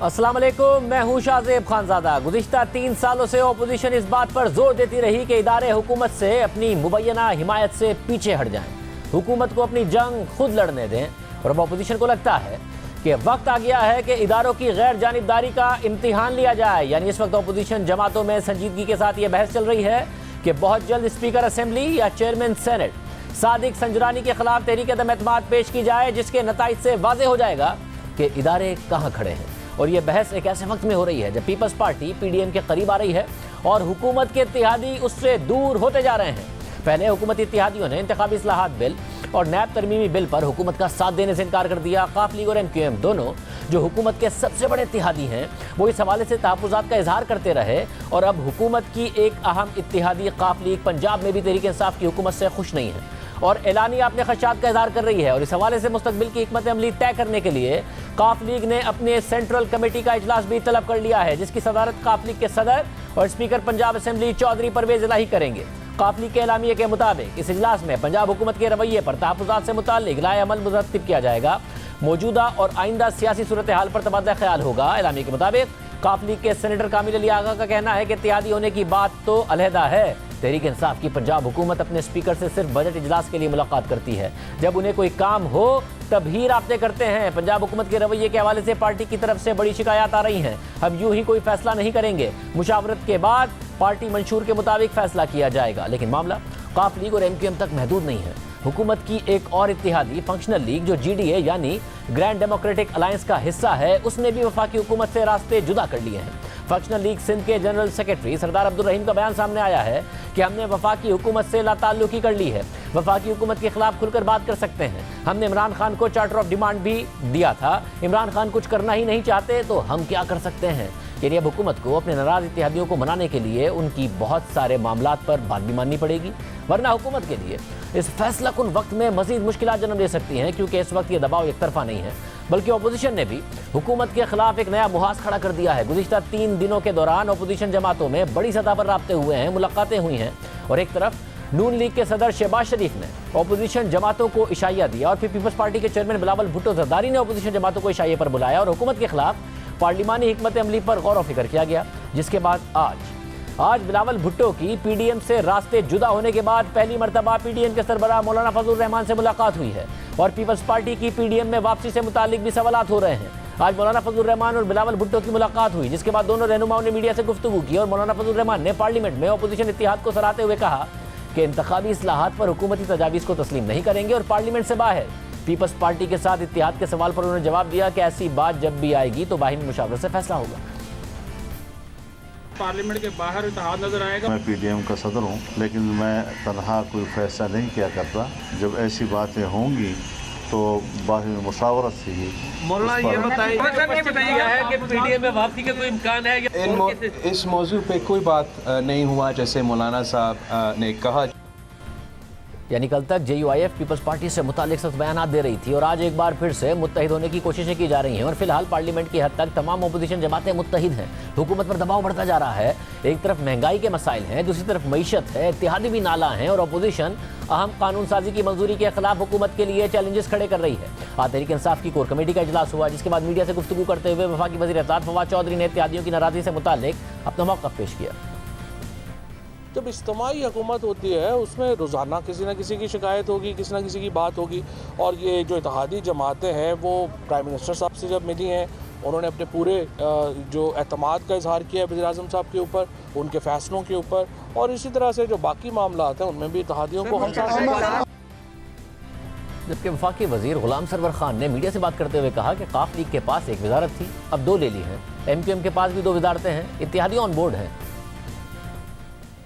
अस्सलाम वालेकुम, मैं हूं शाहजेब खानजादा। गुज़िश्ता 3 सालों से अपोजिशन इस बात पर जोर देती रही कि इदारे हुकूमत से अपनी मुबैना हिमायत से पीछे हट जाएं, हुकूमत को अपनी जंग खुद लड़ने दें। और अब अपोजिशन को लगता है कि वक्त आ गया है कि इदारों की गैर जानिबदारी का इम्तिहान लिया जाए। यानी इस वक्त अपोजिशन जमातों में संजीदगी के साथ ये बहस चल रही है कि बहुत जल्द स्पीकर असेंबली या चेयरमैन सेनेट सादिक संजरानी के खिलाफ तहरीक अदम एतमाद पेश की जाए, जिसके नताइज से वाज़ेह हो जाएगा कि इदारे कहाँ खड़े हैं। और ये बहस एक ऐसे वक्त में हो रही है जब पीपल्स पार्टी PDM के करीब आ रही है और हुकूमत के इत्तेहादी उससे दूर होते जा रहे हैं। पहले हुकूमती इत्तेहादियों ने इंतखाबी इस्लाहात बिल और नैब तरमीमी बिल पर हुकूमत का साथ देने से इनकार कर दिया। काफ लीग और MQM दोनों, जो हुकूमत के सबसे बड़े इत्तेहादी हैं, वो इस हवाले से तहफ़्फ़ुज़ात का इजहार करते रहे। और अब हुकूमत की एक अहम इत्तेहादी काफ लीग पंजाब में भी तहरीक इंसाफ की हुकूमत से खुश नहीं है और एलानिया अपने खदशात का इजहार कर रही है। और इस हवाले से मुस्तकबिल की हिकमत अमली तय करने के लिए काफ लीग ने अपने सेंट्रल कमेटी का इजलास भी तलब कर लिया है, जिसकी सदारत काफ लीग के सदर और स्पीकर पंजाब असेंबली चौधरी परवेज इलाही करेंगे। काफ लीग के एलामिये के मुताबिक इस इजलास में पंजाब हुकूमत के रवैये पर तहफ़्फ़ुज़ात से मुताल्लिक़ राय अमल मुरतब किया जाएगा। मौजूदा और आइंदा सियासी सूरत हाल पर तबादला ख्याल होगा। एलामिये के मुताबिक काफ लीग के सेनेटर कामिल अली आगा का कहना है कि इत्तेहादी होने की बात तो अलहदा है, तहरीक इंसाफ की पंजाब हुकूमत अपने स्पीकर से सिर्फ बजट इजलास के लिए मुलाकात करती है। जब उन्हें कोई काम हो तभी राब्ते करते हैं। पंजाब हुकूमत के रवैये के हवाले से पार्टी की तरफ से बड़ी शिकायत आ रही हैं। हम यूं ही कोई फैसला नहीं करेंगे, मुशावरत के बाद पार्टी मंशूर के मुताबिक फैसला किया जाएगा। लेकिन मामला काफ लीग और MQM तक महदूद नहीं है। हुकूमत की एक और इत्तेहादी फंक्शनल लीग, जो GDA यानी ग्रैंड डेमोक्रेटिक अलायंस का हिस्सा है, उसने भी वफाकी हुकूमत से रास्ते जुदा कर लिए हैं। फंक्शनल लीग सिंध के जनरल सेक्रेटरी सरदार अब्दुल रहीम का बयान सामने आया है कि हमने वफाकी हुकूमत से लाताल्लुकी कर ली है, वफाकी हुकूमत के खिलाफ खुलकर बात कर सकते हैं। हमने इमरान खान को चार्टर ऑफ डिमांड भी दिया था, इमरान खान कुछ करना ही नहीं चाहते तो हम क्या कर सकते हैं। यानी अब हुकूमत को अपने नाराज इत्तेहादियों को मनाने के लिए उनकी बहुत सारे मामलात पर बात भी माननी पड़ेगी, वरना हुकूमत के लिए इस फैसला कुन वक्त में मजीद मुश्किलात जन्म ले सकती हैं, क्योंकि इस वक्त ये दबाव एक तरफा नहीं है, बल्कि अपोजिशन ने भी हुकूमत के खिलाफ एक नया मुहाज खड़ा कर दिया है। गुज़िश्ता 3 दिनों के दौरान अपोजिशन जमातों में बड़ी सतह पर राब्ते हुए हैं, मुलाकातें हुई हैं। और एक तरफ नून लीग के सदर शहबाज शरीफ ने अपोजिशन जमातों को इशाया दिया और फिर पीपल्स पार्टी के चेयरमैन बिलावल भुट्टो जरदारी ने अपोजिशन जमातों को इशाये पर बुलाया और हुकूमत के खिलाफ पार्लिमानी हिकमत अमली पर गौर व फिक्र किया गया। जिसके बाद आज बिलावल भुट्टो की PDM से रास्ते जुदा होने के बाद पहली मरतबा PDM के सरबराह मौलाना फजलुर रहमान से मुलाकात हुई है और पीपल्स पार्टी की PDM में वापसी से मुतालिक भी सवालात हो रहे हैं। आज मौलाना फजलुर रहमान और बिलावल भुट्टो की मुलाकात हुई, जिसके बाद दोनों रहनुमाओं ने मीडिया से गुफ्तगू की और मौलाना फजलुर रहमान ने पार्लियामेंट में अपोजिशन इत्तेहाद को सराहते हुए कहा कि इंतखाबी इस्लाहात पर हुकूमती तजावीज़ को तस्लीम नहीं करेंगे और पार्लियामेंट से बाहर पीपल्स पार्टी के साथ इत्तेहाद के सवाल पर उन्होंने जवाब दिया कि ऐसी बात जब भी आएगी तो बाहिनी मुशावरत से फैसला होगा। पार्लियामेंट के बाहर इत्तेहाद नजर आएगा। मैं PDM का सदर हूँ, लेकिन मैं तनहा कोई फैसला नहीं किया करता। जब ऐसी बातें होंगी तो बाहिनी मुशावरत से ही। मौलाना ये बताइए है कि PDM में वापसी का कोई इम्कान है या इस मौजू पे कोई बात नहीं हुआ, जैसे मौलाना साहब ने कहा। यानी कल तक JUIF पीपल्स पार्टी से मुतालिक सख्त बयान दे रही थी और आज एक बार फिर से मुत्तहिद होने की कोशिशें की जा रही हैं और फिलहाल पार्लियामेंट की हद तक तमाम अपोजिशन जमातें मुत्तहिद हैं। हुकूमत पर दबाव बढ़ता जा रहा है। एक तरफ महंगाई के मसाइल हैं, दूसरी तरफ मईशत है, इत्तेहादी भी नाला हैं और अपोजिशन अहम कानून साजी की मंजूरी के खिलाफ हुकूमत के लिए चैलेंजेस खड़े कर रही है। आज तहरीक इंसाफ की कोर कमेटी का इजलास हुआ, जिसके बाद मीडिया से गुफ्तगू करते हुए वफाकी वज़ीर इत्तेहाद फवाद चौधरी ने इत्तेहादियों की नाराज़गी से मुतालिक अपना मौक़िफ़ पेश किया। जब इज्तिमाई हुकूमत होती है उसमें रोज़ाना किसी न किसी की शिकायत होगी, किसी न किसी की बात होगी। और ये जो इत्तेहादी जमातें हैं वो प्राइम मिनिस्टर साहब से जब मिली हैं, उन्होंने अपने पूरे जो एतमाद का इजहार किया है वज़ीर आज़म साहब के ऊपर, उनके फ़ैसलों के ऊपर, और इसी तरह से जो बाकी मामला हैं उनमें भी इत्तेहादियों को हम साथ। जबकि वफाकी वज़ीर ग़ुलाम सरवर खान ने मीडिया से बात करते हुए कहा कि काफ लीग के पास एक वजारत थी, अब 2 ले ली हैं। MQM के पास भी 2 वजारतें हैं, इत्तेहादी ऑन बोर्ड हैं।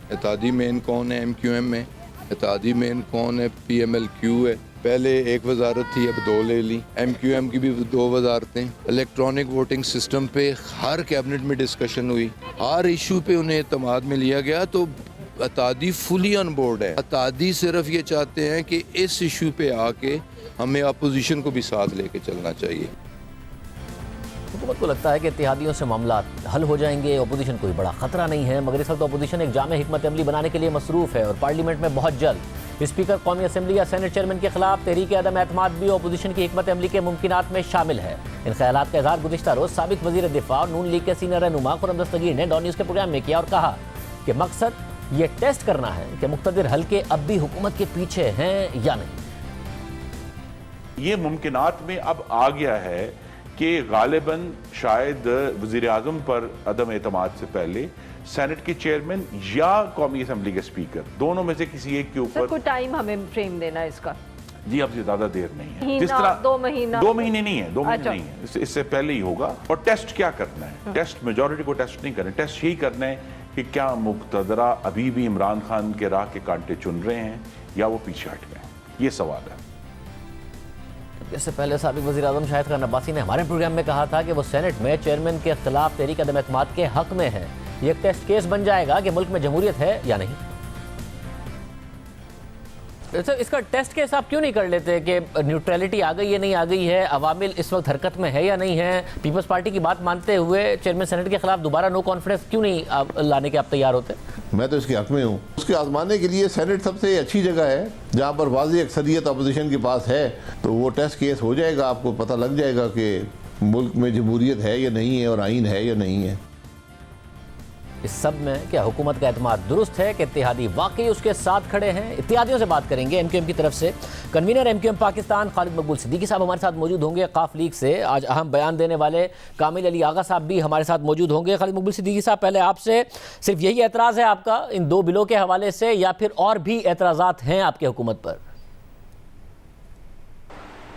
इत्तेहादी मेन कौन है MQM में, इत्तेहादी मेन कौन है PMLQ है। पहले एक वजारत थी, अब 2 ले ली। MQM की भी 2 वजारतें। इलेक्ट्रॉनिक वोटिंग सिस्टम पे हर कैबिनेट में डिस्कशन हुई, हर इशू पे उन्हें एतमाद में लिया गया। तो इत्तेहादी फुली ऑन बोर्ड है। इत्तेहादी सिर्फ ये चाहते हैं कि इस इशू पे आके हमें अपोजिशन को भी साथ लेके चलना चाहिए। हुकूमत को लगता है कि इत्तेहादियों से मामला हल हो जाएंगे, अपोजिशन कोई बड़ा खतरा नहीं है, मगर इस वक्त अपोजिशन एक जामे हिकमत अमली बनाने के लिए मसरूफ़ है और पार्लियामेंट में बहुत जल्द स्पीकर कौमी असेंबली या सेनेट चेयरमैन के खिलाफ तहरीक अदम एतमाद भी अपोजिशन की हिकमत अमली के मुमकिनात में शामिल है। इन ख्यालात का इजहार गुज़िश्ता रोज साबिक वज़ीर दिफा और नून लीग के सीनियर रहनुमा खुर्रम दस्तगीर ने डॉन न्यूज़ के प्रोग्राम में किया और कहा कि मकसद ये टेस्ट करना है कि मुक़्तदिर हल्के अब भी हुकूमत के पीछे हैं या नहीं। ये मुमकिनात में अब आ गया है कि गालिबन शायद वज़ीर आज़म पर अदम एतमाद से पहले सेनेट के चेयरमैन या कौमी असेंबली के स्पीकर दोनों में से किसी एक के ऊपर कोई टाइम हमें फ्रेम देना है इसका। जी अब ज्यादा देर नहीं है, महीना, जिस तरह 2 महीना 2 महीने नहीं है, 2 महीने अच्छा। नहीं है, इससे पहले ही होगा। और टेस्ट क्या करना है? टेस्ट मेजॉरिटी को टेस्ट नहीं करना, टेस्ट यही करना है कि क्या मुक़्तदरा अभी भी इमरान खान के राह के कांटे चुन रहे हैं या वो पीछे हट गए, ये सवाल है। इससे पहले साबिक वज़ीर आज़म शाहिद खान अब्बासी ने हमारे प्रोग्राम में कहा था कि वो सेनेट में चेयरमैन के खिलाफ तहरीक अदम एतमाद के हक में है। ये एक टेस्ट केस बन जाएगा कि मुल्क में जमहूरियत है या नहीं। इसका टेस्ट केस आप क्यों नहीं कर लेते कि न्यूट्रलिटी आ गई है नहीं आ गई है, अवामिल इस वक्त हरकत में है या नहीं है? पीपल्स पार्टी की बात मानते हुए चेयरमैन सेनेट के खिलाफ दोबारा नो कॉन्फिडेंस क्यों नहीं लाने के आप तैयार होते? मैं तो इसके हक में हूँ। उसके आजमाने के लिए सेनेट सबसे अच्छी जगह है जहाँ पर वाज़ी अक्सरियत अपोजिशन के पास है, तो वो टेस्ट केस हो जाएगा, आपको पता लग जाएगा कि मुल्क में जमहूरियत है या नहीं है और आइन है या नहीं है। इस सब में क्या हुकूमत का एतमाद दुरुस्त है कि इत्तेहादी वाकई उसके साथ खड़े हैं? इत्तेहादियों से बात करेंगे। एमक्यूएम की तरफ से कन्वीनर एमक्यूएम पाकिस्तान खालिद मकबूल सिद्दीकी साहब हमारे साथ मौजूद होंगे। काफ लीग से आज अहम बयान देने वाले कामिल अली आगा साहब भी हमारे साथ मौजूद होंगे। खालिद मकबूल सिद्दीकी साहब, पहले आपसे सिर्फ यही एतराज़ है आपका इन 2 बिलों के हवाले से या फिर और भी एतराज़ात हैं आपके हुकूमत पर?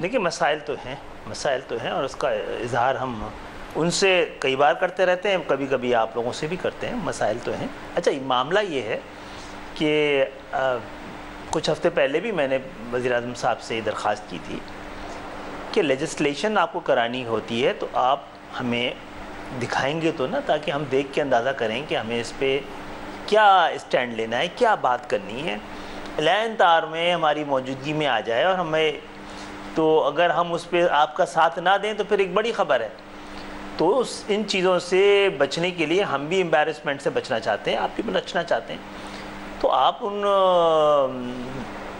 देखिए मसाइल तो हैं और उसका इजहार हम उनसे कई बार करते रहते हैं, कभी कभी आप लोगों से भी करते हैं। मसाइल तो हैं। अच्छा, मामला ये है कि कुछ हफ्ते पहले भी मैंने वज़ीर आज़म साहब से दरख्वास्त की थी कि लेजिस्लेशन आपको करानी होती है तो आप हमें दिखाएंगे तो ना, ताकि हम देख के अंदाज़ा करें कि हमें इस पर क्या स्टैंड लेना है, क्या बात करनी है। ऐलान तार में हमारी मौजूदगी में आ जाए और हमें, तो अगर हम उस पर आपका साथ ना दें तो फिर एक बड़ी ख़बर है। तो इन चीज़ों से बचने के लिए हम भी एम्बैरसमेंट से बचना चाहते हैं, आप भी बचना चाहते हैं, तो आप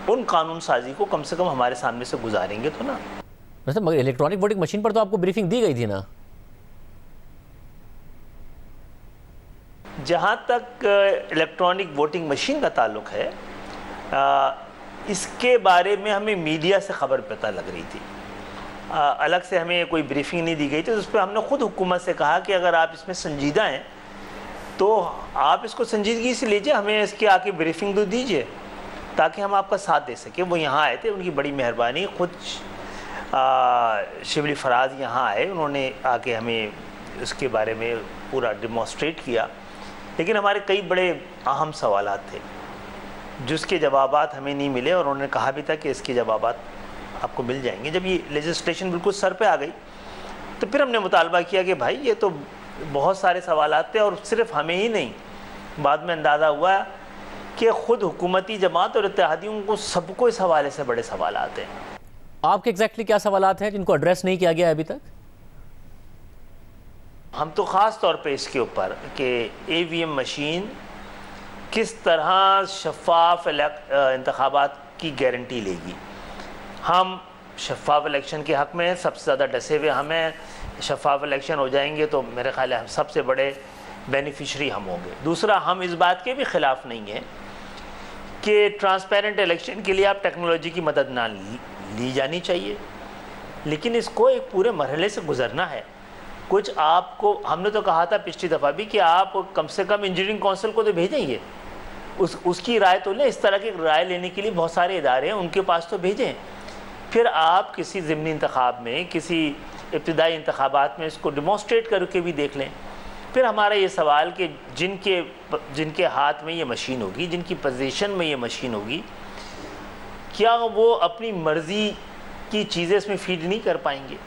उन कानून साजी को कम से कम हमारे सामने से गुजारेंगे तो ना। वैसे मगर इलेक्ट्रॉनिक वोटिंग मशीन पर तो आपको ब्रीफिंग दी गई थी ना? जहाँ तक इलेक्ट्रॉनिक वोटिंग मशीन का ताल्लुक है, इसके बारे में हमें मीडिया से खबर पता लग रही थी। अलग से हमें कोई ब्रीफिंग नहीं दी गई थी। उस पर हमने ख़ुद हुकूमत से कहा कि अगर आप इसमें संजीदा हैं तो आप इसको संजीदगी से लीजिए, हमें इसकी आके ब्रीफिंग तो दीजिए ताकि हम आपका साथ दे सकें। वो यहाँ आए थे, उनकी बड़ी मेहरबानी। ख़ुद शिबली फराज यहाँ आए, उन्होंने आके हमें उसके बारे में पूरा डिमॉन्स्ट्रेट किया। लेकिन हमारे कई बड़े अहम सवालात थे जिसके जवाबात हमें नहीं मिले और उन्होंने कहा भी था कि इसके जवाबात आपको मिल जाएंगे। जब ये लेजिस्लेशन बिल्कुल सर पे आ गई तो फिर हमने मुतालबा किया कि भाई ये तो बहुत सारे सवालात थे और सिर्फ हमें ही नहीं, बाद में अंदाज़ा हुआ कि ख़ुद हुकूमती जमात और इत्तेहादियों को सबको इस हवाले से बड़े सवालात हैं। आपके एग्जैक्टली क्या सवालात हैं जिनको एड्रेस नहीं किया गया अभी तक? हम तो ख़ास तौर पे इसके ऊपर कि EVM मशीन किस तरह शफाफ इंतखाबात की गारंटी लेगी। हम शफाफ इलेक्शन के हक़ में सबसे ज़्यादा डसे हुए हमें। शफाफ इलेक्शन हो जाएंगे तो मेरे ख़्याल है हम सबसे बड़े बेनिफिशरी हम होंगे। दूसरा, हम इस बात के भी ख़िलाफ़ नहीं हैं कि ट्रांसपेरेंट इलेक्शन के लिए आप टेक्नोलॉजी की मदद ना ली जानी चाहिए, लेकिन इसको एक पूरे मरहले से गुजरना है। कुछ आपको हमने तो कहा था पिछली दफ़ा भी कि आप कम से कम इंजीनियरिंग काउंसिल को तो भेजेंगे, उसकी राय तो लें। इस तरह की राय लेने के लिए बहुत सारे इदारे हैं, उनके पास तो भेजें। फिर आप किसी ज़िमनी इंतखाब में, किसी इब्तिदाई इंतखाबात में इसको डिमॉन्स्ट्रेट करके भी देख लें। फिर हमारा ये सवाल कि जिनके हाथ में ये मशीन होगी, जिनकी पोजीशन में ये मशीन होगी, क्या वो अपनी मर्ज़ी की चीज़ें इसमें फीड नहीं कर पाएंगे?